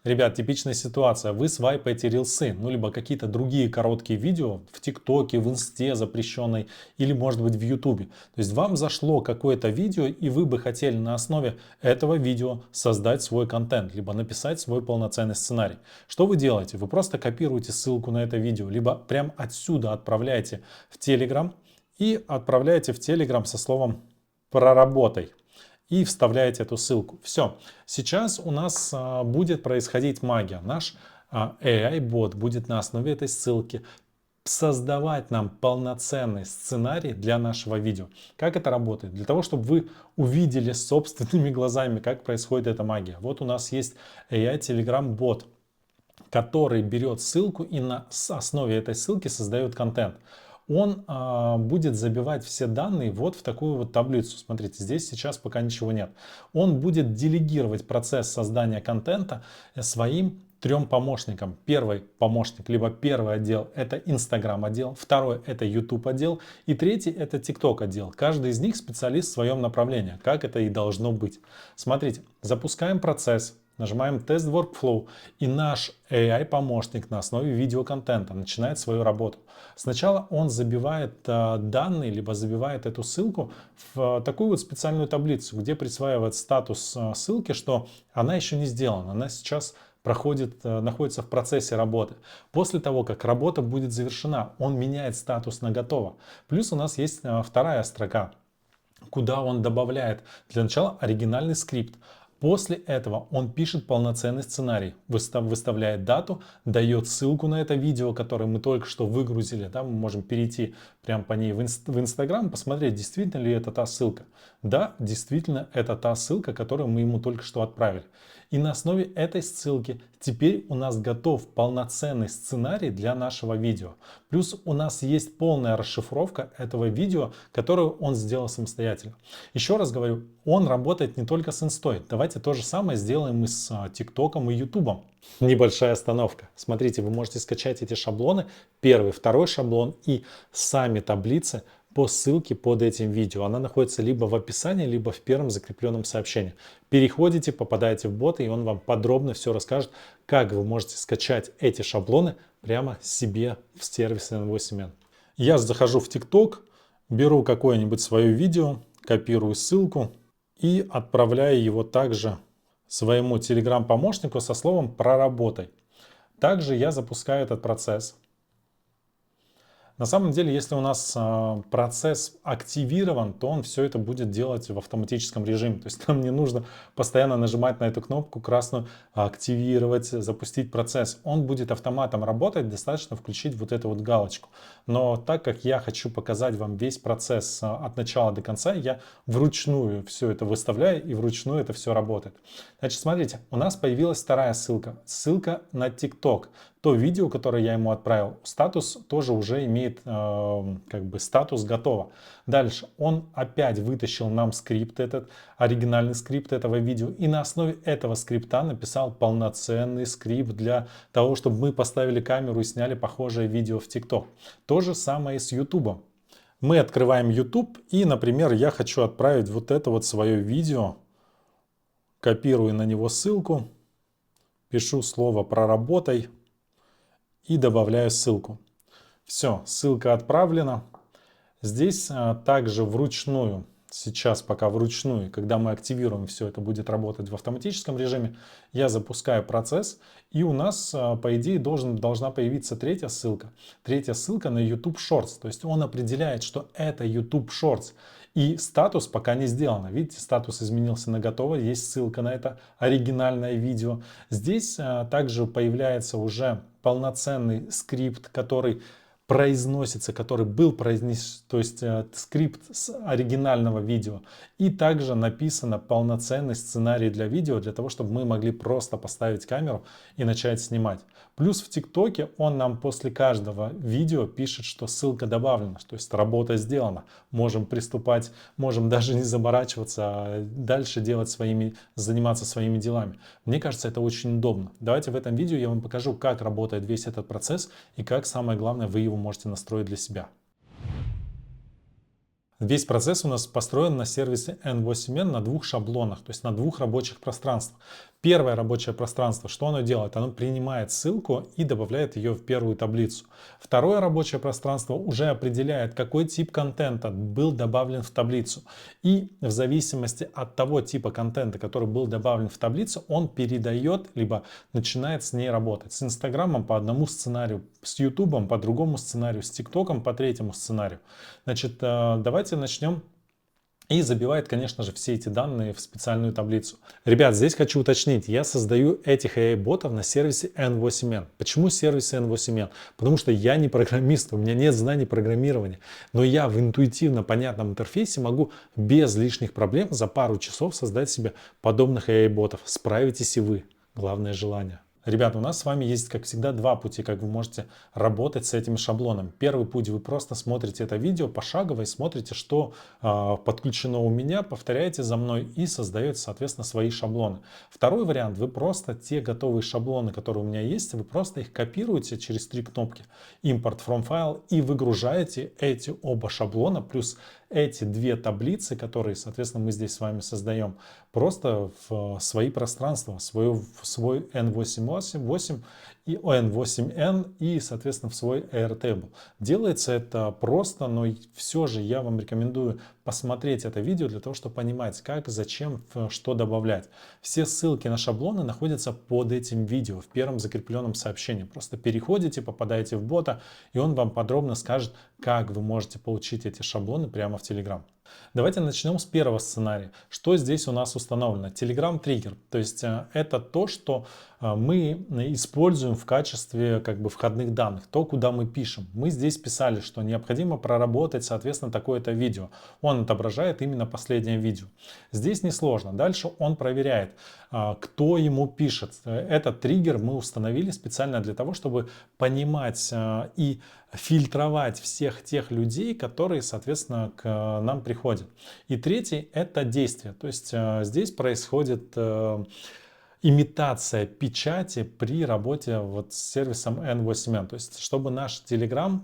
Ребят, типичная ситуация. Вы свайпаете рилсы, ну либо какие-то другие короткие видео в ТикТоке, в Инсте запрещенной или может быть в Ютубе. То есть вам зашло какое-то видео и вы бы хотели на основе этого видео создать свой контент, либо написать свой полноценный сценарий. Что вы делаете? Вы просто копируете ссылку на это видео, либо прям отсюда отправляете в Telegram и отправляете в Telegram со словом «проработай» и вставляете эту ссылку. Все. Сейчас у нас будет происходить магия. Наш AI-бот будет на основе этой ссылки создавать нам полноценный сценарий для нашего видео. Как это работает? Для того, чтобы вы увидели собственными глазами, как происходит эта магия. Вот у нас есть AI Telegram бот, который берет ссылку и на основе этой ссылки создает контент. Он будет забивать все данные вот в такую вот таблицу. Смотрите, здесь сейчас пока ничего нет. Он будет делегировать процесс создания контента своим трем помощникам. Первый помощник, либо первый отдел — это Instagram отдел, второй — это YouTube отдел и третий — это TikTok отдел. Каждый из них специалист в своем направлении, как это и должно быть. Смотрите, запускаем процесс. Нажимаем тест workflow, и наш AI-помощник на основе видеоконтента начинает свою работу. Сначала он забивает данные, либо забивает эту ссылку в такую вот специальную таблицу, где присваивает статус ссылки, что она еще не сделана, она сейчас находится в процессе работы. После того, как работа будет завершена, он меняет статус на готово. Плюс у нас есть вторая строка, куда он добавляет для начала оригинальный скрипт. После этого он пишет полноценный сценарий, выставляет дату, дает ссылку на это видео, которое мы только что выгрузили. Да, мы можем перейти прямо по ней в Инстаграм, посмотреть, действительно ли это та ссылка. Да, действительно, это та ссылка, которую мы ему только что отправили. И на основе этой ссылки теперь у нас готов полноценный сценарий для нашего видео. Плюс у нас есть полная расшифровка этого видео, которую он сделал самостоятельно. Еще раз говорю, он работает не только с инстой. Давайте то же самое сделаем и с ТикТоком и Ютубом. Небольшая остановка. Смотрите, вы можете скачать эти шаблоны, первый, второй шаблон и сами таблицы по ссылке под этим видео. Она находится либо в описании, либо в первом закрепленном сообщении. Переходите, попадаете в бота, и он вам подробно все расскажет, как вы можете скачать эти шаблоны прямо себе в сервис N8N. Я захожу в TikTok, беру какое-нибудь свое видео, копирую ссылку и отправляю его также своему Telegram-помощнику со словом «проработай». Также я запускаю этот процесс. На самом деле, если у нас процесс активирован, то он все это будет делать в автоматическом режиме. То есть нам не нужно постоянно нажимать на эту кнопку красную «Активировать», «Запустить процесс». Он будет автоматом работать, достаточно включить вот эту вот галочку. Но так как я хочу показать вам весь процесс от начала до конца, я вручную все это выставляю и вручную это все работает. Значит, смотрите, у нас появилась вторая ссылка. Ссылка на TikTok. То видео, которое я ему отправил, статус тоже уже имеет как бы статус готово. Дальше он опять вытащил нам скрипт этот, оригинальный скрипт этого видео, и на основе этого скрипта написал полноценный скрипт для того, чтобы мы поставили камеру и сняли похожее видео в TikTok. То же самое и с YouTube. Мы открываем YouTube и, например, я хочу отправить вот это вот свое видео, копирую на него ссылку, пишу слово «проработай» и добавляю ссылку. Все, ссылка отправлена. Здесь также вручную, сейчас пока вручную, когда мы активируем, все это будет работать в автоматическом режиме, я запускаю процесс, и у нас, по идее, должна появиться третья ссылка. Третья ссылка на YouTube Shorts, то есть он определяет, что это YouTube Shorts. И статус пока не сделано. Видите, статус изменился на готово, есть ссылка на это оригинальное видео. Здесь также появляется уже полноценный скрипт, который произносится, который был произнесен, то есть скрипт с оригинального видео. И также написано полноценный сценарий для видео, для того, чтобы мы могли просто поставить камеру и начать снимать. Плюс в ТикТоке он нам после каждого видео пишет, что ссылка добавлена, то есть работа сделана. Можем приступать, можем даже не заморачиваться, а дальше заниматься своими делами. Мне кажется, это очень удобно. Давайте в этом видео я вам покажу, как работает весь этот процесс и как, самое главное, вы его можете настроить для себя. Весь процесс у нас построен на сервисе N8N на двух шаблонах, то есть на двух рабочих пространствах. Первое рабочее пространство, что оно делает? Оно принимает ссылку и добавляет ее в первую таблицу. Второе рабочее пространство уже определяет, какой тип контента был добавлен в таблицу. И в зависимости от того типа контента, который был добавлен в таблицу, он передает, либо начинает с ней работать. С Инстаграмом по одному сценарию, с Ютубом по другому сценарию, с ТикТоком по третьему сценарию. Значит, давайте начнем. И забивает, конечно же, все эти данные в специальную таблицу. Ребят, здесь хочу уточнить, я создаю этих AI-ботов на сервисе N8N. Почему сервис N8N? Потому что я не программист, у меня нет знаний программирования. Но я в интуитивно понятном интерфейсе могу без лишних проблем за пару часов создать себе подобных AI-ботов. Справитесь и вы. Главное желание. Ребята, у нас с вами есть, как всегда, два пути, как вы можете работать с этими шаблонами. Первый путь, вы просто смотрите это видео пошагово и смотрите, что подключено у меня, повторяете за мной и создаете, соответственно, свои шаблоны. Второй вариант, вы просто те готовые шаблоны, которые у меня есть, вы просто их копируете через три кнопки Import from File и выгружаете эти оба шаблона плюс эти две таблицы, которые, соответственно, мы здесь с вами создаем, просто в свои пространства, в свой N8 и N8N и, соответственно, в свой Airtable. Делается это просто, но все же я вам рекомендую посмотреть это видео для того, чтобы понимать, как, зачем, что добавлять. Все ссылки на шаблоны находятся под этим видео в первом закрепленном сообщении. Просто переходите, попадаете в бота, и он вам подробно скажет, как вы можете получить эти шаблоны прямо в Telegram. Давайте начнем с первого сценария. Что здесь у нас установлено? Telegram триггер. То есть это то, что мы используем в качестве как бы входных данных. То, куда мы пишем. Мы здесь писали, что необходимо проработать, соответственно, такое-то видео. Он отображает именно последнее видео. Здесь несложно. Дальше он проверяет, кто ему пишет. Этот триггер мы установили специально для того, чтобы понимать и фильтровать всех тех людей, которые, соответственно, к нам приходят. И третий – это действие. То есть здесь происходит имитация печати при работе вот с сервисом N8N. То есть, чтобы наш Telegram,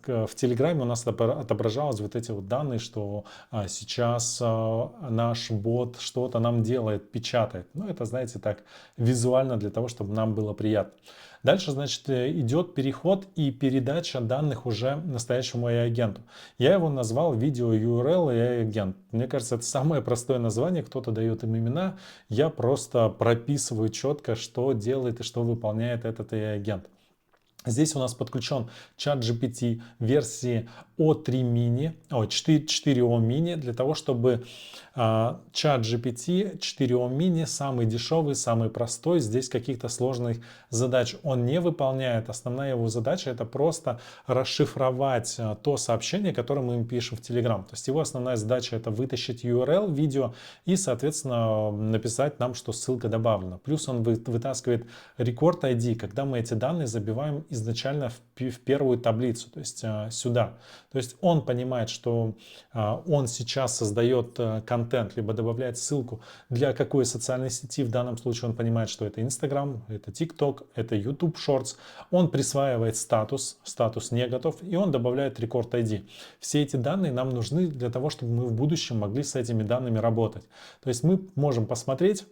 в Телеграме у нас отображалось вот эти вот данные, что сейчас наш бот что-то нам делает, печатает. Ну, это, знаете, так визуально для того, чтобы нам было приятно. Дальше, значит, идет переход и передача данных уже настоящему AI-агенту. Я его назвал видео URL и AI-агент. Мне кажется, это самое простое название. Кто-то дает им имена. Я просто прописываю четко, что делает и что выполняет этот AI-агент. Здесь у нас подключен чат GPT версии O3 mini, 4O mini, для того, чтобы чат GPT 4O mini самый дешевый, самый простой. Здесь каких-то сложных задач он не выполняет. Основная его задача это просто расшифровать то сообщение, которое мы им пишем в Telegram. То есть его основная задача это вытащить URL видео и, соответственно, написать нам, что ссылка добавлена. Плюс он вытаскивает Record ID, когда мы эти данные забиваем изначально в первую таблицу, то есть сюда. То есть он понимает, что он сейчас создает контент, либо добавляет ссылку для какой социальной сети. В данном случае он понимает, что это Instagram, это TikTok, это YouTube Shorts. Он присваивает статус не готов, и он добавляет Record ID. Все эти данные нам нужны для того, чтобы мы в будущем могли с этими данными работать. То есть мы можем посмотреть,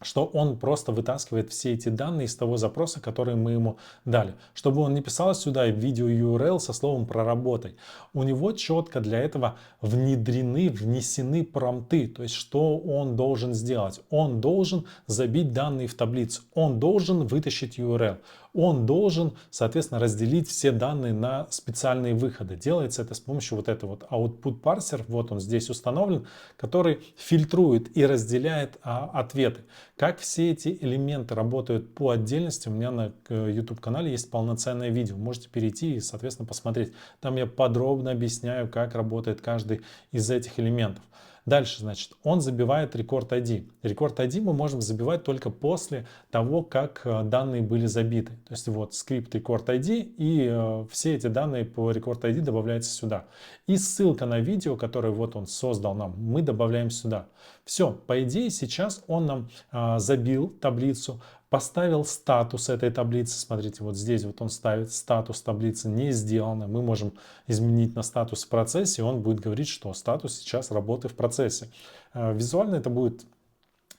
что он просто вытаскивает все эти данные из того запроса, который мы ему дали. Чтобы он не писал сюда видео URL со словом «проработай». У него четко для этого внесены промпты. То есть, что он должен сделать? Он должен забить данные в таблицу. Он должен вытащить URL. Он должен, соответственно, разделить все данные на специальные выходы. Делается это с помощью вот этого вот output parser, вот он здесь установлен, который фильтрует и разделяет ответы. Как все эти элементы работают по отдельности, у меня на YouTube-канале есть полноценное видео. Можете перейти и, соответственно, посмотреть. Там я подробно объясняю, как работает каждый из этих элементов. Дальше, значит, он забивает Record ID. Record ID мы можем забивать только после того, как данные были забиты. То есть вот скрипт Record ID и все эти данные по Record ID добавляются сюда. И ссылка на видео, которое вот он создал нам, мы добавляем сюда. Все, по идее сейчас он нам забил таблицу, поставил статус этой таблицы. Смотрите, вот здесь вот он ставит статус таблицы не сделано. Мы можем изменить на статус в процессе, и он будет говорить, что статус сейчас работы в процессе. Визуально это будет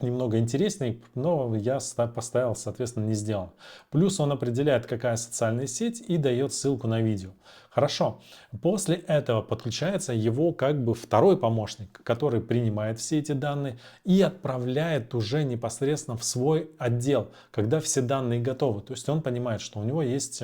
немного интересней, но я поставил, соответственно, не сделан. Плюс он определяет, какая социальная сеть, и дает ссылку на видео. Хорошо. После этого подключается его как бы второй помощник, который принимает все эти данные и отправляет уже непосредственно в свой отдел, когда все данные готовы. То есть он понимает, что у него есть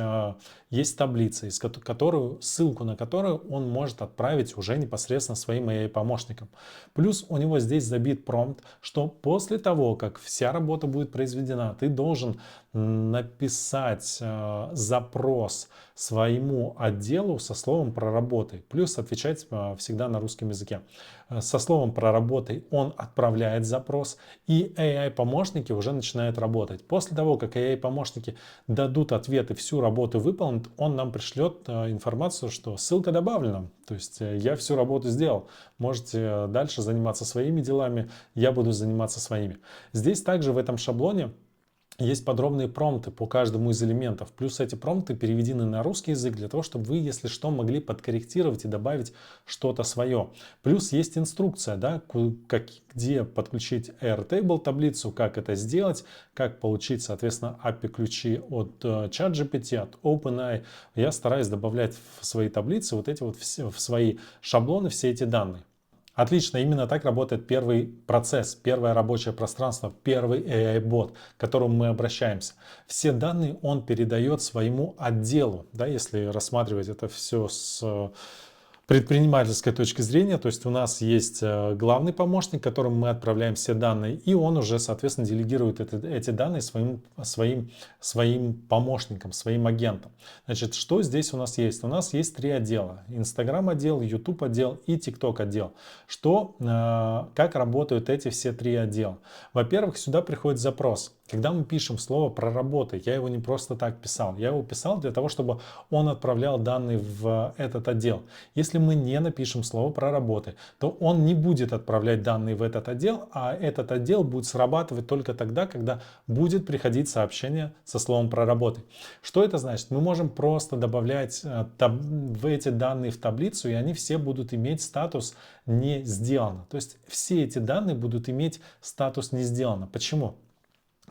таблица, ссылку на которую он может отправить уже непосредственно своим AI-помощникам. Плюс у него здесь забит промпт, что после того, как вся работа будет произведена, ты должен написать запрос своему отделу со словом «проработай», плюс отвечать всегда на русском языке. Со словом «проработай» он отправляет запрос, и AI-помощники уже начинают работать. После того, как AI-помощники дадут ответ и всю работу выполнят, он нам пришлет информацию, что ссылка добавлена. То есть я всю работу сделал. Можете дальше заниматься своими делами, я буду заниматься своими. Здесь также в этом шаблоне есть подробные промпты по каждому из элементов. Плюс эти промпты переведены на русский язык для того, чтобы вы, если что, могли подкорректировать и добавить что-то свое. Плюс есть инструкция, да, где подключить Airtable таблицу, как это сделать, как получить, соответственно, API-ключи от ChatGPT, от OpenAI. Я стараюсь добавлять в свои таблицы вот эти вот в свои шаблоны все эти данные. Отлично, именно так работает первый процесс, первое рабочее пространство, первый AI-бот, к которому мы обращаемся. Все данные он передает своему отделу, да, если рассматривать это все с предпринимательской точки зрения, то есть у нас есть главный помощник, которому мы отправляем все данные, и он уже, соответственно, делегирует эти данные своим помощникам, своим агентам. Значит, что здесь у нас есть? У нас есть три отдела: Instagram отдел, YouTube отдел и TikTok отдел. Как работают эти все три отдела? Во-первых, сюда приходит запрос. Когда мы пишем слово «проработай», я его не просто так писал. Я его писал для того, чтобы он отправлял данные в этот отдел. Если мы не напишем слово «проработай», то он не будет отправлять данные в этот отдел, а этот отдел будет срабатывать только тогда, когда будет приходить сообщение со словом «проработай». Что это значит? Мы можем просто добавлять в эти данные в таблицу, и они все будут иметь статус «не сделано». То есть все эти данные будут иметь статус «не сделано». Почему?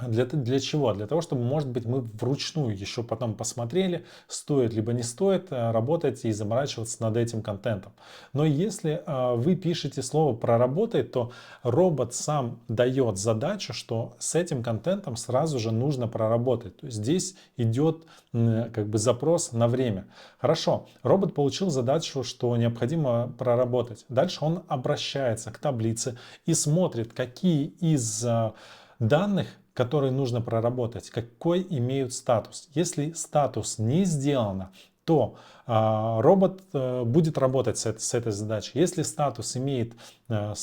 Для чего? Для того, чтобы, может быть, мы вручную еще потом посмотрели, стоит либо не стоит работать и заморачиваться над этим контентом. Но если вы пишете слово «проработай», то робот сам дает задачу, что с этим контентом сразу же нужно проработать. То есть здесь идет как бы запрос на время. Хорошо, робот получил задачу, что необходимо проработать. Дальше он обращается к таблице и смотрит, какие из данных, которые нужно проработать, какой имеют статус. Если статус не сделано, то робот будет работать с этой задачей. Если статус имеет, то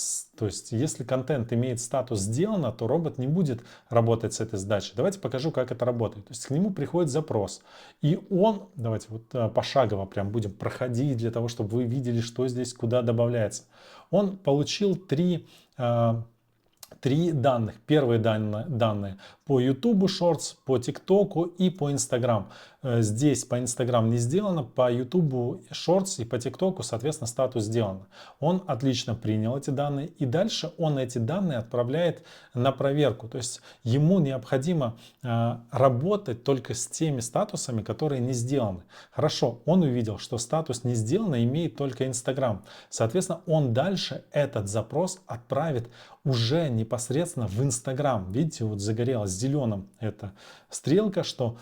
есть если контент имеет статус сделано, то робот не будет работать с этой задачей. Давайте покажу, как это работает. То есть к нему приходит запрос, и он, давайте вот пошагово прям будем проходить для того, чтобы вы видели, что здесь куда добавляется. Он получил три данных. Первые данные по YouTube Shorts, по TikTok и по Instagram. Здесь по Instagram не сделано, по YouTube Shorts и по TikTok, соответственно, статус сделано. Он отлично принял эти данные, и дальше он эти данные отправляет на проверку. То есть ему необходимо работать только с теми статусами, которые не сделаны. Хорошо, он увидел, что статус не сделано имеет только Instagram. Соответственно, он дальше этот запрос отправит уже непосредственно в Instagram. Видите, вот загорелась зеленым эта стрелка, что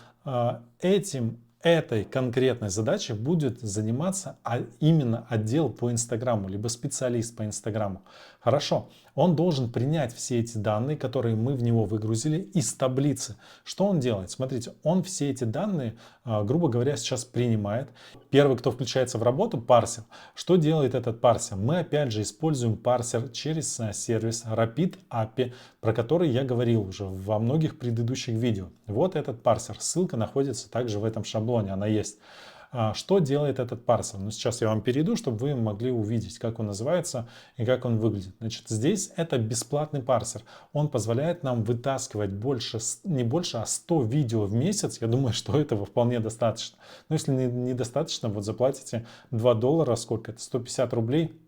этой конкретной задачей будет заниматься именно отдел по Инстаграму, либо специалист по Инстаграму. Хорошо, он должен принять все эти данные, которые мы в него выгрузили, из таблицы. Что он делает? Смотрите, он все эти данные, грубо говоря, сейчас принимает. Первый, кто включается в работу, парсер. Что делает этот парсер? Мы опять же используем парсер через сервис Rapid API, про который я говорил уже во многих предыдущих видео. Вот этот парсер. Ссылка находится также в этом шаблоне, она есть. Что делает этот парсер? Ну, сейчас я вам перейду, чтобы вы могли увидеть, как он называется и как он выглядит. Значит, здесь это бесплатный парсер. Он позволяет нам вытаскивать не больше, а 100 видео в месяц. Я думаю, что этого вполне достаточно. Но если недостаточно, вот заплатите $2, сколько это, 150 рублей.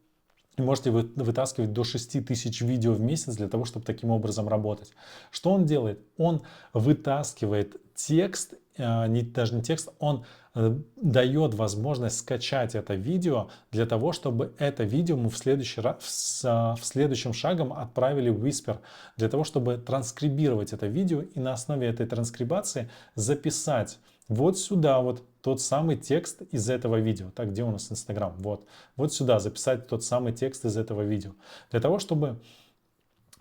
И можете вытаскивать до 6000 видео в месяц для того, чтобы таким образом работать. Что он делает? Он вытаскивает текст, даже не текст, он дает возможность скачать это видео для того, чтобы это видео мы в следующем шагом отправили в Whisper, для того, чтобы транскрибировать это видео и на основе этой транскрибации записать вот сюда вот тот самый текст из этого видео. Так, где у нас Инстаграм? Вот сюда записать тот самый текст из этого видео. Для того, чтобы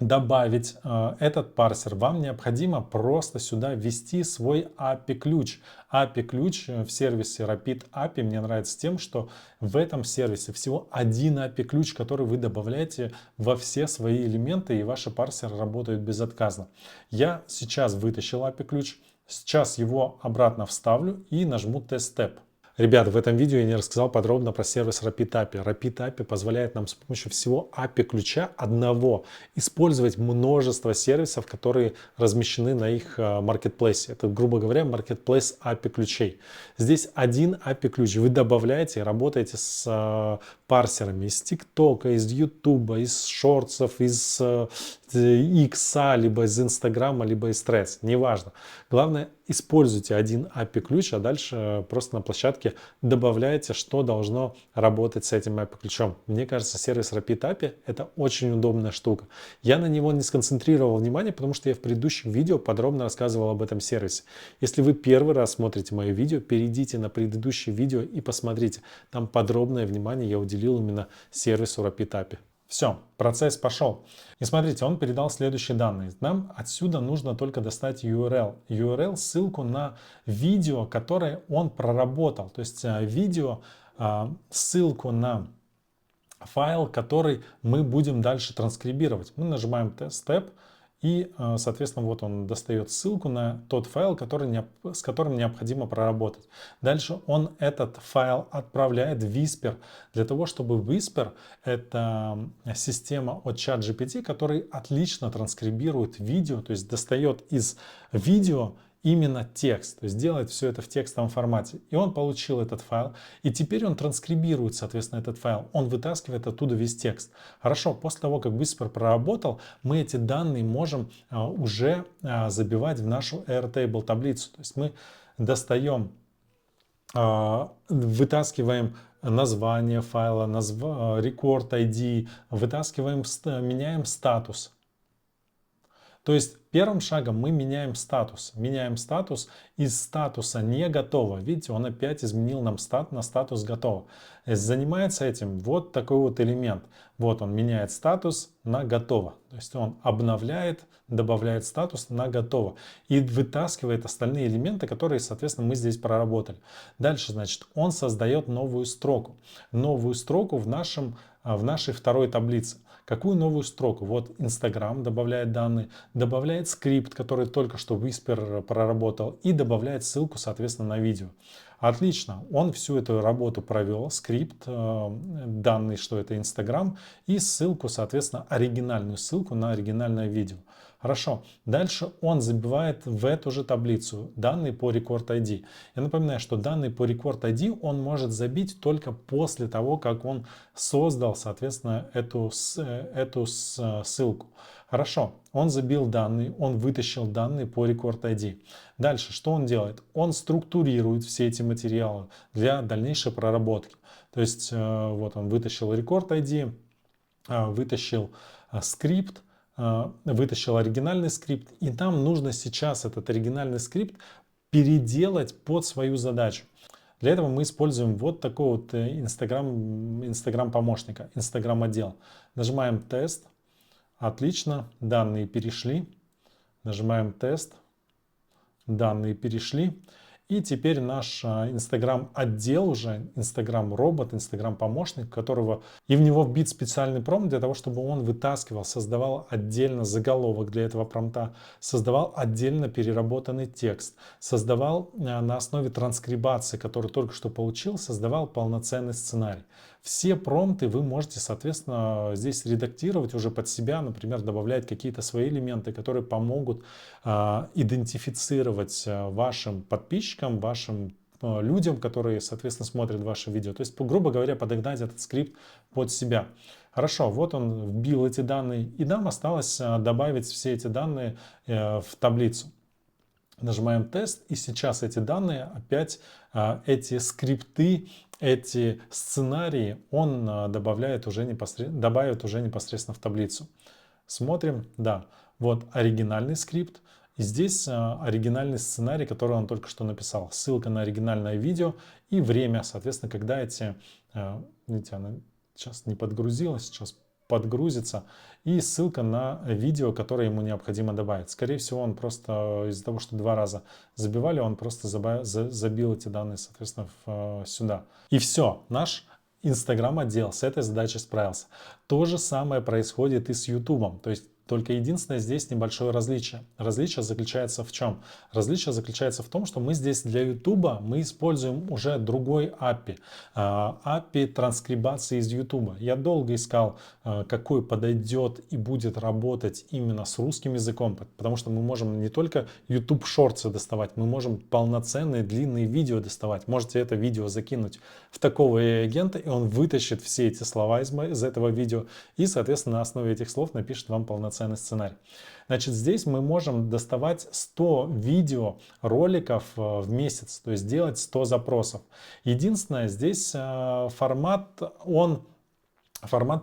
добавить этот парсер, вам необходимо просто сюда ввести свой API-ключ. API-ключ в сервисе Rapid API мне нравится тем, что в этом сервисе всего один API-ключ, который вы добавляете во все свои элементы, и ваши парсеры работают безотказно. Я сейчас вытащил API-ключ, сейчас его обратно вставлю и нажму Test Step. Ребята, в этом видео я не рассказал подробно про сервис Rapid API. Rapid API позволяет нам с помощью всего API ключа одного использовать множество сервисов, которые размещены на их маркетплейсе. Это, грубо говоря, маркетплейс API ключей. Здесь один API ключ вы добавляете и работаете с парсерами из ТикТока, из Ютуба, из шортсов, из Икса, либо из Инстаграма, либо из Threads. Неважно. Главное, используйте один API ключ, а дальше просто на площадке добавляете, что должно работать с этим API ключом. Мне кажется, сервис Rapid API это очень удобная штука. Я на него не сконцентрировал внимание, потому что я в предыдущих видео подробно рассказывал об этом сервисе. Если вы первый раз смотрите мое видео, перейдите на предыдущее видео и посмотрите. Там подробное внимание я уделил именно сервису Rapid API. Все, процесс пошел. И смотрите, он передал следующие данные. Нам отсюда нужно только достать URL. URL, ссылку на видео, которое он проработал. То есть видео, ссылку на файл, который мы будем дальше транскрибировать. Мы нажимаем Test Step. И, соответственно, вот он достает ссылку на тот файл, с которым необходимо проработать. Дальше он этот файл отправляет в Whisper, для того, чтобы Whisper — это система от ChatGPT, который отлично транскрибирует видео, то есть достает из видео именно текст, то есть делает все это в текстовом формате. И он получил этот файл, и теперь он транскрибирует, соответственно, этот файл. Он вытаскивает оттуда весь текст. Хорошо, после того, как Whisper проработал, мы эти данные можем уже забивать в нашу Airtable таблицу. То есть мы достаем, вытаскиваем название файла, record ID, вытаскиваем, меняем статус. То есть первым шагом мы меняем статус. Меняем статус из статуса «не готово». Видите, он опять изменил нам на статус «готово». Занимается этим вот такой вот элемент. Вот он меняет статус на «готово». То есть он обновляет, добавляет статус на «готово». И вытаскивает остальные элементы, которые, соответственно, мы здесь проработали. Дальше, значит, он создает новую строку. Новую строку в нашей второй таблице. Какую новую строку? Вот Instagram добавляет данные, добавляет скрипт, который только что Whisper проработал, и добавляет ссылку, соответственно, на видео. Отлично, он всю эту работу провел, скрипт, данные, что это Instagram, и ссылку, соответственно, оригинальную ссылку на оригинальное видео. Хорошо, дальше он забивает в эту же таблицу данные по Record ID. Я напоминаю, что данные по Record ID он может забить только после того, как он создал, соответственно, эту ссылку. Хорошо, он забил данные, он вытащил данные по Record ID. Дальше, что он делает? Он структурирует все эти материалы для дальнейшей проработки. То есть, вот он вытащил Record ID, вытащил скрипт, вытащил оригинальный скрипт, и нам нужно сейчас этот оригинальный скрипт переделать под свою задачу. Для этого мы используем вот такой вот Instagram помощника, Instagram отдел. Нажимаем тест, отлично, данные перешли, нажимаем тест, данные перешли. И теперь наш Instagram отдел уже, Instagram робот, Instagram помощник, которого и в него вбит специальный промпт для того, чтобы он вытаскивал, создавал отдельно заголовок для этого промпта, создавал отдельно переработанный текст, создавал на основе транскрибации, который только что получил, создавал полноценный сценарий. Все промпты вы можете, соответственно, здесь редактировать уже под себя, например, добавлять какие-то свои элементы, которые помогут идентифицировать вашим подписчикам, вашим людям, которые, соответственно, смотрят ваши видео. То есть, грубо говоря, подогнать этот скрипт под себя. Хорошо, вот он вбил эти данные, и нам осталось добавить все эти данные в таблицу. Нажимаем тест, и сейчас эти данные, опять эти скрипты, эти сценарии он добавит уже непосредственно в таблицу. Смотрим, да, вот оригинальный скрипт. И здесь оригинальный сценарий, который он только что написал. Ссылка на оригинальное видео и время, соответственно, когда видите, она сейчас не подгрузилась, сейчас подгрузится. И ссылка на видео, которое ему необходимо добавить. Скорее всего, он просто из-за того, что 2 раза забивали, он просто забил эти данные, соответственно, сюда. И все, наш Инстаграм отдел с этой задачей справился. То же самое происходит и с Ютубом. То есть только единственное здесь небольшое различие. Различие заключается в чем? Различие заключается в том, что мы здесь для Ютуба мы используем уже другой API. API транскрибации из Ютуба. Я долго искал, какой подойдет и будет работать именно с русским языком, потому что мы можем не только YouTube Shorts доставать, мы можем полноценные длинные видео доставать. Можете это видео закинуть в такого агента, и он вытащит все эти слова из этого видео и, соответственно, на основе этих слов напишет вам полноценный сценарий. Значит, здесь мы можем доставать 100 видео роликов в месяц, то есть делать 100 запросов. Единственное, здесь формат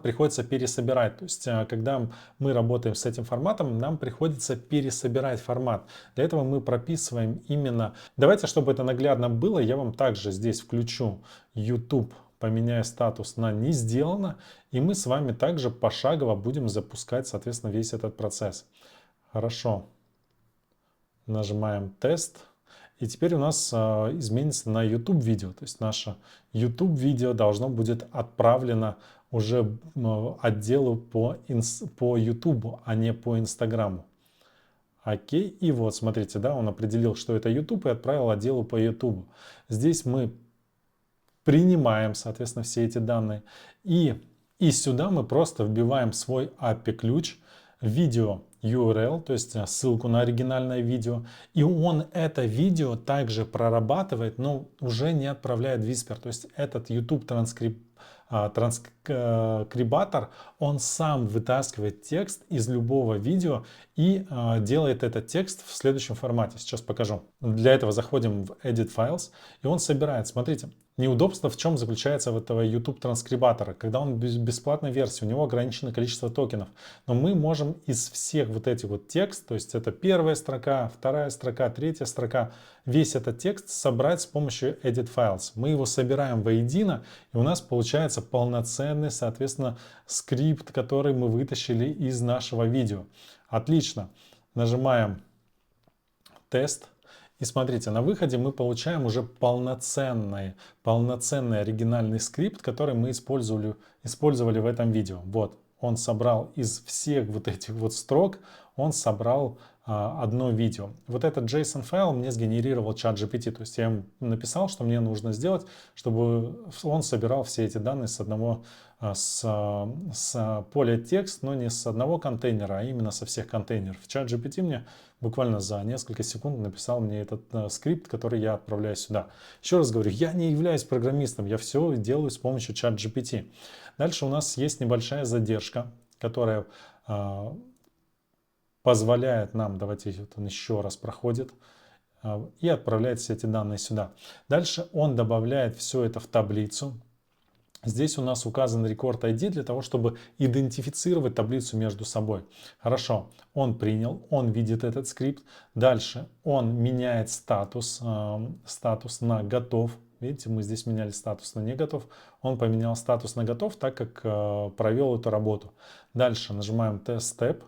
приходится пересобирать. То есть, когда мы работаем с этим форматом, нам приходится пересобирать формат. Для этого мы прописываем именно... Давайте, чтобы это наглядно было, я вам также здесь включу YouTube, поменяю статус на «не сделано», и мы с вами также пошагово будем запускать, соответственно, весь этот процесс. Хорошо. Нажимаем «Тест». И теперь у нас изменится на YouTube видео. То есть наше YouTube видео должно будет отправлено уже отделу по YouTube, а не по Инстаграму. Окей. И вот, смотрите, да, он определил, что это YouTube, и отправил отделу по YouTube. Здесь мы принимаем, соответственно, все эти данные. И сюда мы просто вбиваем свой API-ключ, видео URL, то есть ссылку на оригинальное видео. И он это видео также прорабатывает, но уже не отправляет в Whisper. То есть этот YouTube транскрибатор, он сам вытаскивает текст из любого видео и делает этот текст в следующем формате. Сейчас покажу. Для этого заходим в Edit Files, и он собирает. Смотрите, неудобство в чем заключается в этого YouTube транскрибатора. Когда он в бесплатной версии, у него ограниченное количество токенов. Но мы можем из всех вот этих вот текст, то есть это первая строка, вторая строка, третья строка, весь этот текст собрать с помощью Edit Files. Мы его собираем воедино, и у нас получается полноценный, соответственно, скрипт, который мы вытащили из нашего видео. Отлично. Нажимаем «Тест». И смотрите, на выходе мы получаем уже полноценный оригинальный скрипт, который мы использовали в этом видео. Вот, он собрал из всех вот этих вот строк, он собрал одно видео. Вот этот JSON файл мне сгенерировал ChatGPT, то есть я ему написал, что мне нужно сделать, чтобы он собирал все эти данные с поля текст, но не с одного контейнера, а именно со всех контейнеров. ChatGPT мне буквально за несколько секунд написал мне этот скрипт, который я отправляю сюда. Еще раз говорю, я не являюсь программистом, я все делаю с помощью ChatGPT. Дальше у нас есть небольшая задержка, которая позволяет нам, давайте вот он еще раз проходит, и отправляет все эти данные сюда. Дальше он добавляет все это в таблицу. Здесь у нас указан Record ID для того, чтобы идентифицировать таблицу между собой. Хорошо, он принял, он видит этот скрипт. Дальше он меняет статус на готов. Видите, мы здесь меняли статус на не готов. Он поменял статус на готов, так как провел эту работу. Дальше нажимаем Test Step.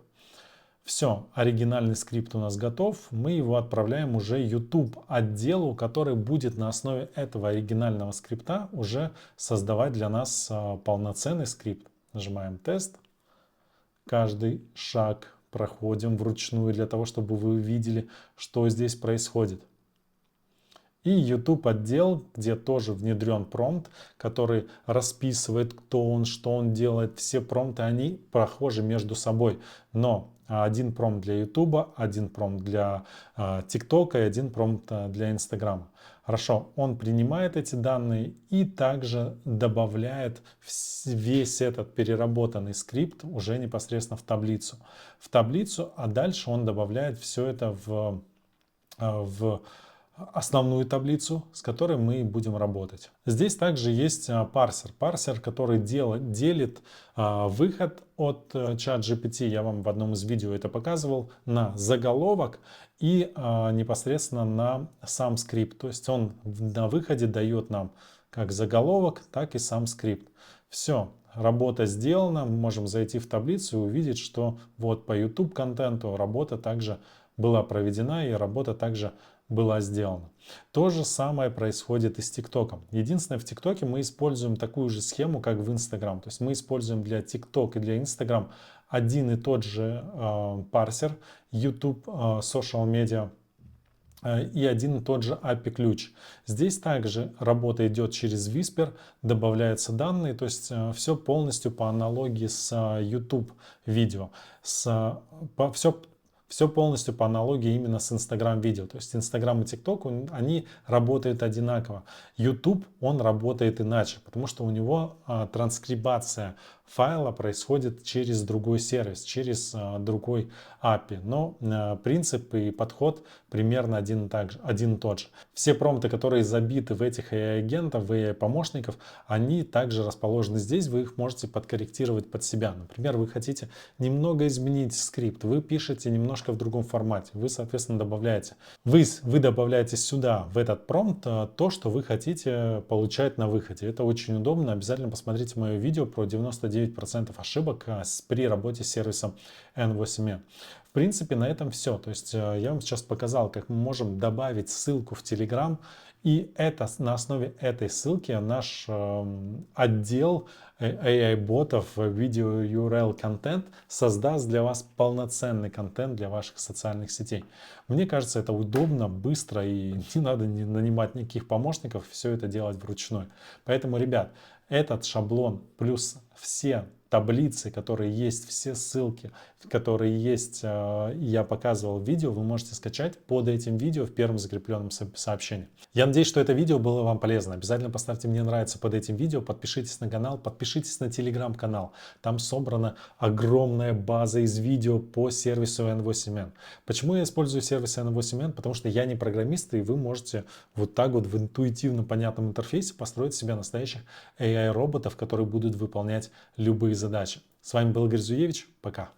Все, оригинальный скрипт у нас готов. Мы его отправляем уже YouTube отделу, который будет на основе этого оригинального скрипта уже создавать для нас полноценный скрипт. Нажимаем тест. Каждый шаг проходим вручную для того, чтобы вы увидели, что здесь происходит. И YouTube отдел, где тоже внедрен промпт, который расписывает, кто он, что он делает. Все промпты, они похожи между собой. Но один промпт для YouTube, один промпт для TikTok и один промпт для Instagram. Хорошо, он принимает эти данные и также добавляет весь этот переработанный скрипт уже непосредственно в таблицу. А дальше он добавляет все это в основную таблицу, с которой мы будем работать. Здесь также есть парсер, который делит выход от ChatGPT, я вам в одном из видео это показывал, на заголовок и непосредственно на сам скрипт. То есть он на выходе дает нам как заголовок, так и сам скрипт. Все, работа сделана, мы можем зайти в таблицу и увидеть, что вот по YouTube контенту работа также была проведена и работа также была сделана. То же самое происходит и с ТикТоком. Единственное, в ТикТоке мы используем такую же схему, как в Инстаграм. То есть мы используем для ТикТок и для Инстаграм один и тот же парсер YouTube Social Media и один и тот же API-ключ. Здесь также работа идет через Whisper, добавляются данные, то есть все полностью по аналогии с YouTube видео. Все полностью по аналогии именно с Instagram видео. То есть Instagram и TikTok, они работают одинаково. YouTube, он работает иначе, потому что у него транскрибация файла происходит через другой сервис, через другой API. Но принцип и подход примерно один и тот же. Все промпты, которые забиты в этих AI-агентов, в AI-помощников, они также расположены здесь, вы их можете подкорректировать под себя. Например, вы хотите немного изменить скрипт, вы пишете немножко в другом формате, вы, соответственно, добавляете. Вы добавляете сюда, в этот промпт, то, что вы хотите получать на выходе. Это очень удобно. Обязательно посмотрите мое видео про 99% ошибок при работе с сервисом N8N. В принципе, на этом все. То есть я вам сейчас показал, как мы можем добавить ссылку в Telegram. И это, на основе этой ссылки наш отдел AI-ботов видео URL контент создаст для вас полноценный контент для ваших социальных сетей. Мне кажется, это удобно, быстро и не надо нанимать никаких помощников, все это делать вручную. Поэтому, ребят, этот шаблон плюс все таблицы, которые есть, все ссылки, которые есть, я показывал в видео, вы можете скачать под этим видео в первом закрепленном сообщении. Я надеюсь, что это видео было вам полезно. Обязательно поставьте мне нравится под этим видео, подпишитесь на канал, подпишитесь на телеграм-канал. Там собрана огромная база из видео по сервису N8N. Почему я использую сервис N8N? Потому что я не программист, и вы можете вот так вот в интуитивно понятном интерфейсе построить себе настоящих AI-роботов, которые будут выполнять любые задачи. С вами был Игорь Зуевич. Пока.